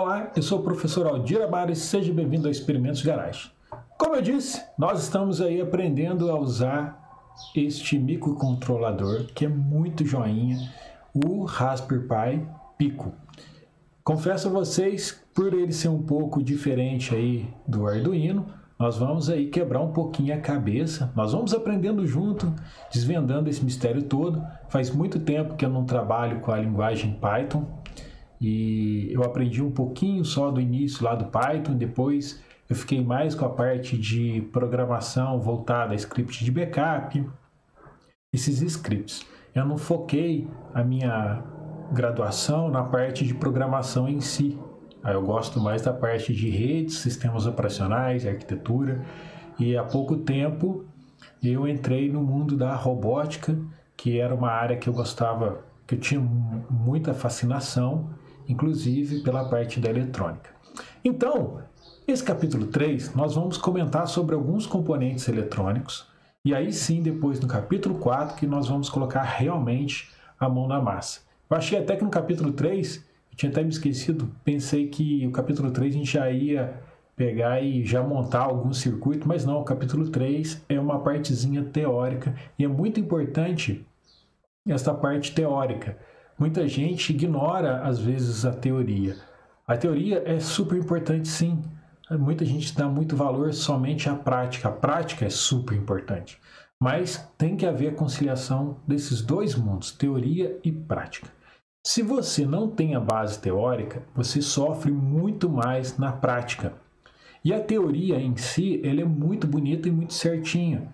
Olá, eu sou o professor Aldir Abara e seja bem-vindo ao Experimentos Garage. Como eu disse, nós estamos aí aprendendo a usar este microcontrolador que é muito joinha, o Raspberry Pi Pico. Confesso a vocês, por ele ser um pouco diferente aí do Arduino, nós vamos aí quebrar um pouquinho a cabeça, nós vamos aprendendo junto, desvendando esse mistério todo. Faz muito tempo que eu não trabalho com a linguagem Python e eu aprendi um pouquinho só do início lá do Python, depois eu fiquei mais com a parte de programação voltada a script de backup, esses scripts. Eu não foquei a minha graduação na parte de programação em si. Eu gosto mais da parte de redes, sistemas operacionais, arquitetura. E há pouco tempo eu entrei no mundo da robótica, que era uma área que eu gostava, que eu tinha muita fascinação, inclusive pela parte da eletrônica. Então, esse capítulo 3, nós vamos comentar sobre alguns componentes eletrônicos. E aí sim, depois no capítulo 4, que nós vamos colocar realmente a mão na massa. Eu achei até que no capítulo 3... tinha até me esquecido, pensei que o capítulo 3 a gente já ia pegar e já montar algum circuito, mas não, o capítulo 3 é uma partezinha teórica e é muito importante esta parte teórica. Muita gente ignora às vezes a teoria. A teoria é super importante sim, muita gente dá muito valor somente à prática. A prática é super importante, mas tem que haver a conciliação desses dois mundos, teoria e prática. Se você não tem a base teórica, você sofre muito mais na prática. E a teoria em si, ela é muito bonita e muito certinha.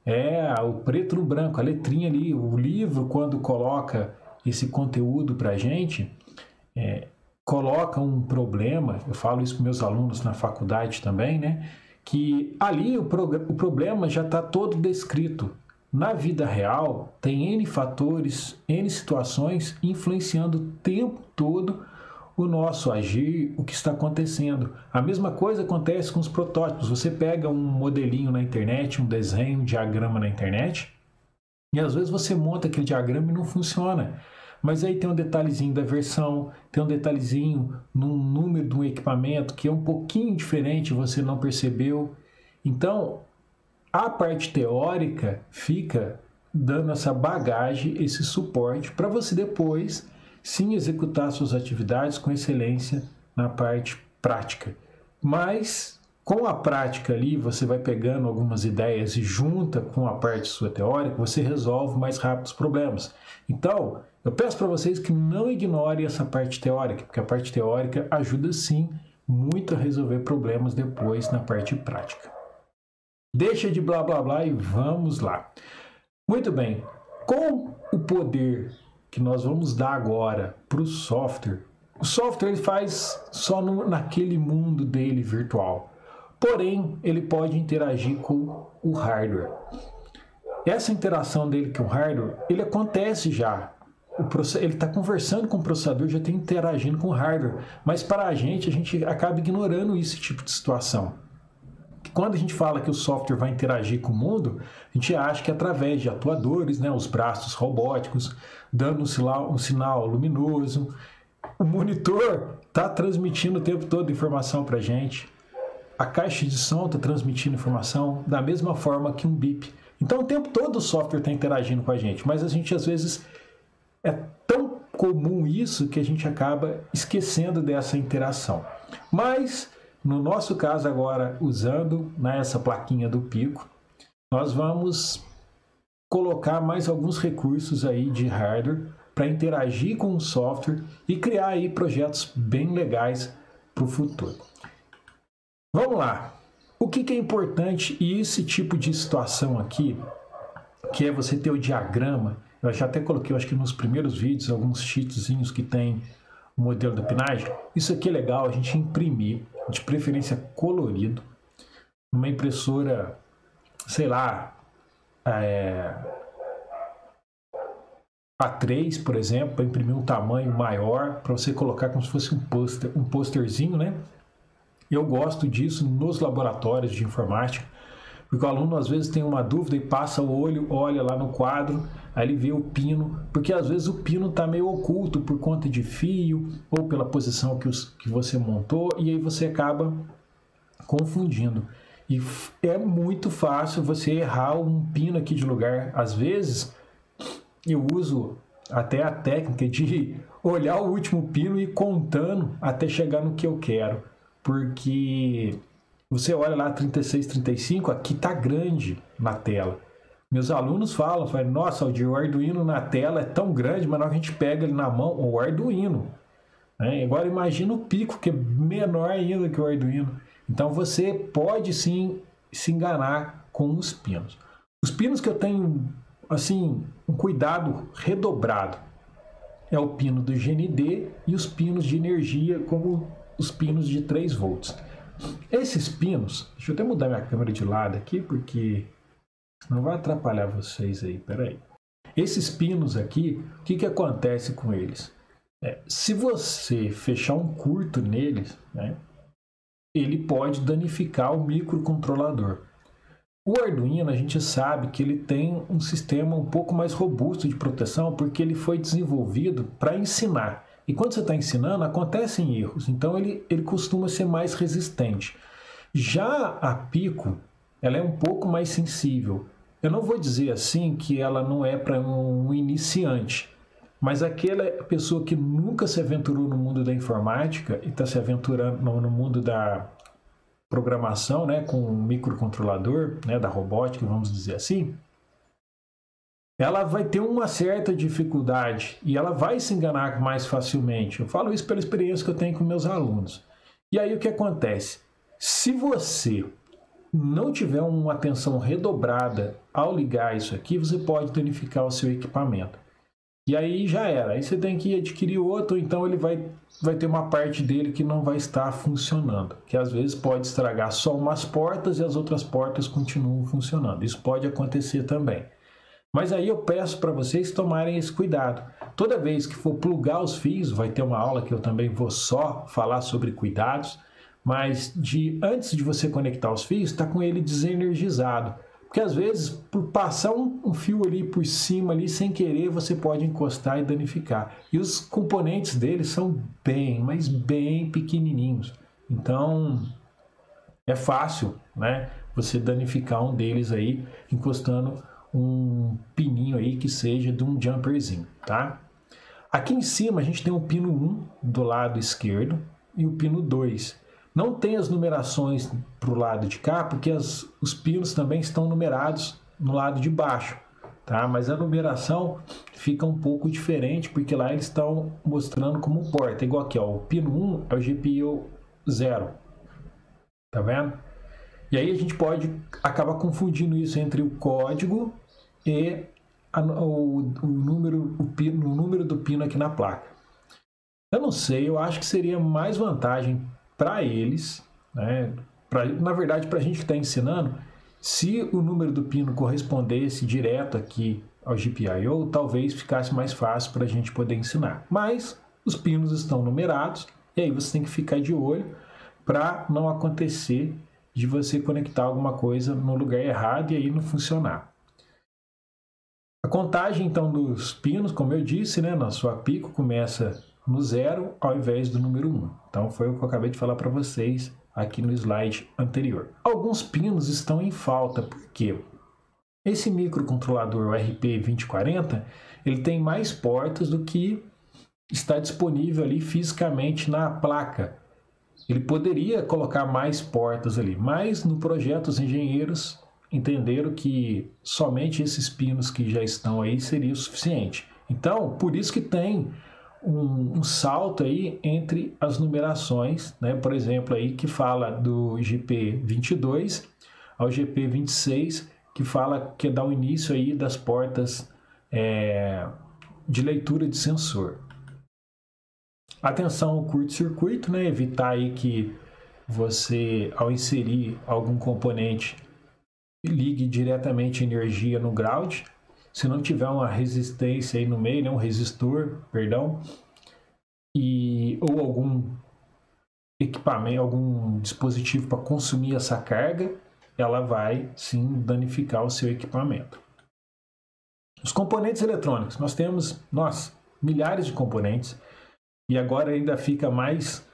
É o preto no branco, a letrinha ali, o livro, quando coloca esse conteúdo para a gente, coloca um problema, eu falo isso para meus alunos na faculdade também, né? Que ali o problema já está todo descrito. Na vida real, tem N fatores, N situações influenciando o tempo todo o nosso agir, o que está acontecendo. A mesma coisa acontece com os protótipos. Você pega um modelinho na internet, um desenho, um diagrama na internet, e às vezes você monta aquele diagrama e não funciona. Mas aí tem um detalhezinho da versão, tem um detalhezinho no número de um equipamento que é um pouquinho diferente, você não percebeu. Então, a parte teórica fica dando essa bagagem, esse suporte para você depois sim executar suas atividades com excelência na parte prática. Mas com a prática ali você vai pegando algumas ideias e junta com a parte sua teórica, você resolve mais rápido os problemas. Então, eu peço para vocês que não ignorem essa parte teórica, porque a parte teórica ajuda sim muito a resolver problemas depois na parte prática. Deixa de blá blá blá e vamos lá. Muito bem, com o poder que nós vamos dar agora para o software ele faz só naquele mundo dele virtual. Porém, ele pode interagir com o hardware. Essa interação dele com o hardware, ele acontece já. Ele está conversando com o processador, já está interagindo com o hardware. Mas para a gente acaba ignorando esse tipo de situação. Quando a gente fala que o software vai interagir com o mundo, a gente acha que é através de atuadores, né, os braços robóticos, dando um sinal luminoso. O monitor está transmitindo o tempo todo informação para a gente. A caixa de som está transmitindo informação da mesma forma que um bip. Então, o tempo todo o software está interagindo com a gente, mas a gente, às vezes, é tão comum isso que a gente acaba esquecendo dessa interação. Mas no nosso caso agora, usando essa plaquinha do Pico, nós vamos colocar mais alguns recursos aí de hardware para interagir com o software e criar aí projetos bem legais para o futuro. Vamos lá. O que é importante e esse tipo de situação aqui, que é você ter o diagrama, eu já até coloquei, eu acho que nos primeiros vídeos, alguns cheatzinhos que tem o modelo do pinagem. Isso aqui é legal a gente imprimir, de preferência colorido, numa impressora, sei lá, A3, por exemplo, para imprimir um tamanho maior, para você colocar como se fosse um posterzinho, né? Eu gosto disso nos laboratórios de informática, Porque o aluno às vezes tem uma dúvida e passa o olho, olha lá no quadro, aí ele vê o pino, porque às vezes o pino está meio oculto por conta de fio ou pela posição que você montou, e aí você acaba confundindo. E é muito fácil você errar um pino aqui de lugar. Às vezes eu uso até a técnica de olhar o último pino e ir contando até chegar no que eu quero, porque você olha lá 36, 35, aqui tá grande na tela. Meus alunos falam, nossa, o Arduino na tela é tão grande, mas na hora que a gente pega ele na mão, o Arduino, né? Agora imagina o pico, que é menor ainda que o Arduino. Então você pode sim se enganar com os pinos. Os pinos que eu tenho, assim, um cuidado redobrado é o pino do GND e os pinos de energia, como os pinos de 3 volts. Esses pinos, deixa eu até mudar minha câmera de lado aqui, porque não vai atrapalhar vocês aí, peraí. Esses pinos aqui, o que acontece com eles? Se você fechar um curto neles, né, ele pode danificar o microcontrolador. O Arduino, a gente sabe que ele tem um sistema um pouco mais robusto de proteção, porque ele foi desenvolvido para ensinar. E quando você está ensinando, acontecem erros, então ele costuma ser mais resistente. Já a Pico, ela é um pouco mais sensível. Eu não vou dizer assim que ela não é para um iniciante, mas aquela pessoa que nunca se aventurou no mundo da informática e está se aventurando no mundo da programação, né, com um microcontrolador, né, da robótica, vamos dizer assim, ela vai ter uma certa dificuldade e ela vai se enganar mais facilmente. Eu falo isso pela experiência que eu tenho com meus alunos. E aí o que acontece? Se você não tiver uma atenção redobrada ao ligar isso aqui, você pode danificar o seu equipamento. E aí já era. Aí você tem que adquirir outro, então ele vai ter uma parte dele que não vai estar funcionando. Que às vezes pode estragar só umas portas e as outras portas continuam funcionando. Isso pode acontecer também. Mas aí eu peço para vocês tomarem esse cuidado. Toda vez que for plugar os fios, vai ter uma aula que eu também vou só falar sobre cuidados, mas antes de você conectar os fios, está com ele desenergizado. Porque às vezes, por passar um fio ali por cima, ali, sem querer, você pode encostar e danificar. E os componentes dele são bem, mas bem pequenininhos. Então, é fácil, né, você danificar um deles aí, encostando um pininho aí que seja de um jumperzinho, tá? Aqui em cima a gente tem o pino 1 do lado esquerdo e o pino 2. Não tem as numerações para o lado de cá, porque os pinos também estão numerados no lado de baixo, tá? Mas a numeração fica um pouco diferente, porque lá eles estão mostrando como um porta. Igual aqui, ó, o pino 1 é o GPIO 0, tá vendo? E aí a gente pode acabar confundindo isso entre o código e o número do pino aqui na placa. Eu não sei, eu acho que seria mais vantagem para eles, né? Na verdade, para a gente que está ensinando, se o número do pino correspondesse direto aqui ao GPIO, talvez ficasse mais fácil para a gente poder ensinar. Mas os pinos estão numerados e aí você tem que ficar de olho para não acontecer de você conectar alguma coisa no lugar errado e aí não funcionar. A contagem então dos pinos, como eu disse, né, na sua Pico começa no 0 ao invés do número 1. Então foi o que eu acabei de falar para vocês aqui no slide anterior. Alguns pinos estão em falta, porque esse microcontrolador, o RP2040, ele tem mais portas do que está disponível ali fisicamente na placa. Ele poderia colocar mais portas ali, mas no projeto os engenheiros entenderam que somente esses pinos que já estão aí seria o suficiente. Então, por isso que tem um salto aí entre as numerações, né? Por exemplo, aí que fala do GP22 ao GP26, que fala que dá o início aí das portas de leitura de sensor. Atenção ao curto-circuito, né? Evitar aí que você, ao inserir algum componente, ligue diretamente energia no ground. Se não tiver uma resistência aí no meio, né? Um resistor, perdão, ou algum equipamento, algum dispositivo para consumir essa carga, ela vai sim danificar o seu equipamento. Os componentes eletrônicos, nós temos, milhares de componentes, e agora ainda fica mais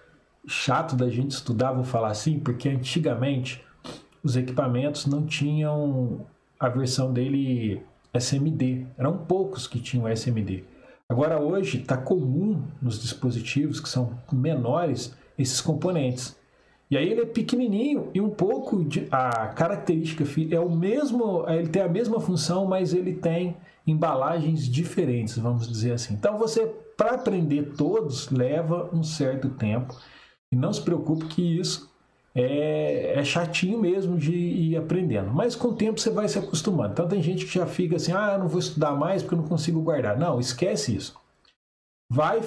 chato da gente estudar, vou falar assim, porque antigamente os equipamentos não tinham a versão dele SMD, eram poucos que tinham SMD. Agora hoje está comum nos dispositivos que são menores esses componentes. E aí ele é pequenininho e um pouco a característica é o mesmo, ele tem a mesma função, mas ele tem embalagens diferentes, vamos dizer assim. Então você, para aprender todos, leva um certo tempo. E não se preocupe que isso é chatinho mesmo de ir aprendendo. Mas com o tempo você vai se acostumando. Então tem gente que já fica assim, eu não vou estudar mais porque eu não consigo guardar. Não, esquece isso. Vai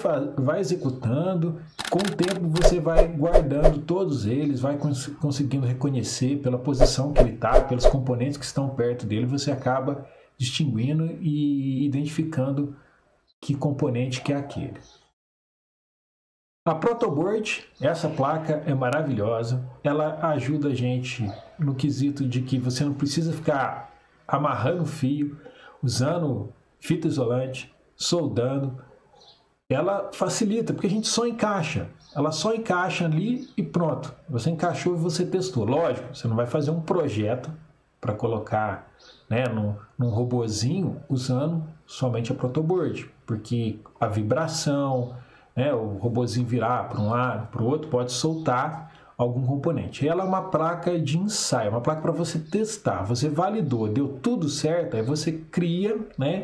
executando, com o tempo você vai guardando todos eles, vai conseguindo reconhecer pela posição que ele está, pelos componentes que estão perto dele, você acaba distinguindo e identificando que componente que é aquele. A Protoboard, essa placa é maravilhosa, ela ajuda a gente no quesito de que você não precisa ficar amarrando fio, usando fita isolante, soldando. Ela facilita, porque a gente só encaixa. Ela só encaixa ali e pronto. Você encaixou e você testou. Lógico, você não vai fazer um projeto para colocar, né, num robozinho usando somente a Protoboard, porque a vibração, né, o robozinho virar para um lado, para o outro, pode soltar algum componente. Ela é uma placa de ensaio, uma placa para você testar. Você validou, deu tudo certo, aí você cria, né,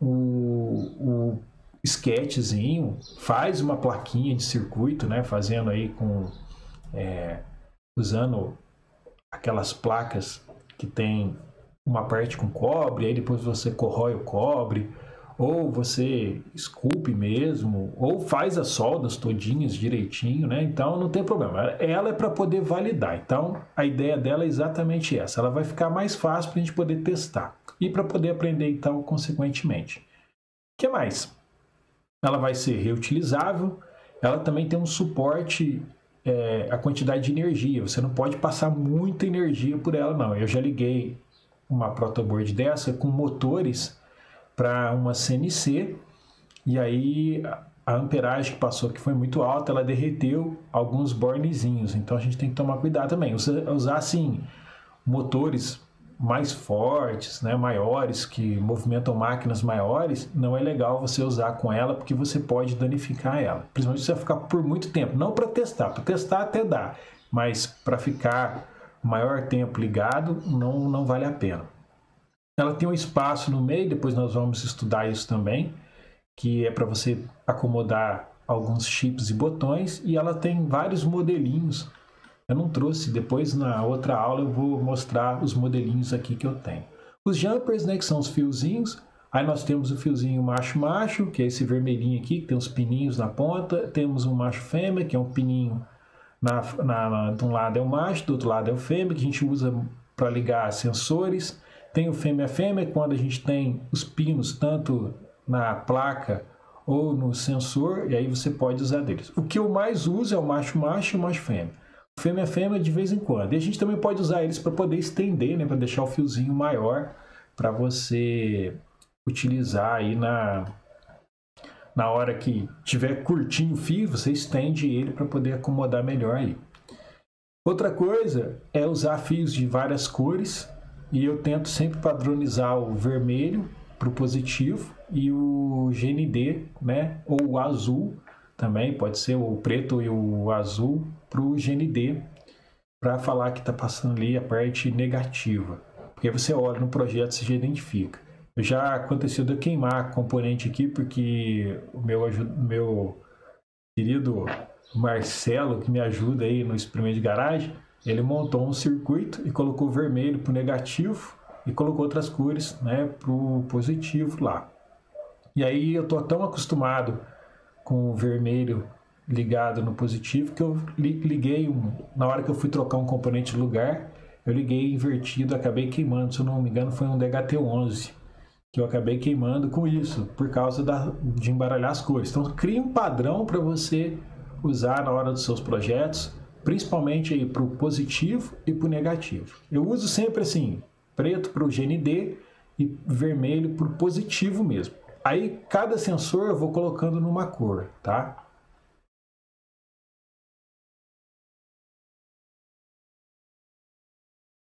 o sketchzinho, faz uma plaquinha de circuito, né, fazendo aí usando aquelas placas que tem uma parte com cobre, aí depois você corrói o cobre, ou você esculpe mesmo, ou faz as soldas todinhas direitinho, né? Então não tem problema. Ela é para poder validar. Então a ideia dela é exatamente essa. Ela vai ficar mais fácil para a gente poder testar e para poder aprender então consequentemente. O que mais? Ela vai ser reutilizável. Ela também tem um suporte a quantidade de energia. Você não pode passar muita energia por ela, não. Eu já liguei uma protoboard dessa com motores para uma CNC e aí a amperagem que passou, que foi muito alta, ela derreteu alguns bornezinhos. Então a gente tem que tomar cuidado também. Usar assim motores mais fortes, né, maiores, que movimentam máquinas maiores, não é legal você usar com ela, porque você pode danificar ela. Principalmente se você ficar por muito tempo. Não para testar até dá, mas para ficar maior tempo ligado, não vale a pena. Ela tem um espaço no meio, depois nós vamos estudar isso também, que é para você acomodar alguns chips e botões, e ela tem vários modelinhos. Eu não trouxe, depois na outra aula eu vou mostrar os modelinhos aqui que eu tenho. Os jumpers, né, que são os fiozinhos. Aí nós temos o fiozinho macho-macho, que é esse vermelhinho aqui, que tem uns pininhos na ponta. Temos um macho-fêmea, que é um pininho de um lado é o macho, do outro lado é o fêmea, que a gente usa para ligar sensores. Tem o fêmea-fêmea, quando a gente tem os pinos tanto na placa ou no sensor, e aí você pode usar deles. O que eu mais uso é o macho-macho e o macho-fêmea. Fêmea de vez em quando. E a gente também pode usar eles para poder estender, né, para deixar o fiozinho maior para você utilizar aí na hora que tiver curtinho o fio, você estende ele para poder acomodar melhor aí. Outra coisa é usar fios de várias cores e eu tento sempre padronizar o vermelho para o positivo e o GND, né, ou o azul também, pode ser o preto e o azul para o GND, para falar que está passando ali a parte negativa. Porque você olha no projeto e você já identifica. Já aconteceu de eu queimar componente aqui, porque o meu querido Marcelo, que me ajuda aí no experimento de garagem, ele montou um circuito e colocou vermelho para o negativo e colocou outras cores, né, para o positivo lá. E aí eu estou tão acostumado com o vermelho ligado no positivo que eu liguei na hora que eu fui trocar um componente de lugar, eu liguei invertido, acabei queimando, se eu não me engano foi um DHT11 que eu acabei queimando com isso, por causa de embaralhar as cores. Então cria um padrão para você usar na hora dos seus projetos, principalmente aí para o positivo e para o negativo. Eu uso sempre assim, preto para o GND e vermelho para o positivo mesmo. Aí cada sensor eu vou colocando numa cor, tá?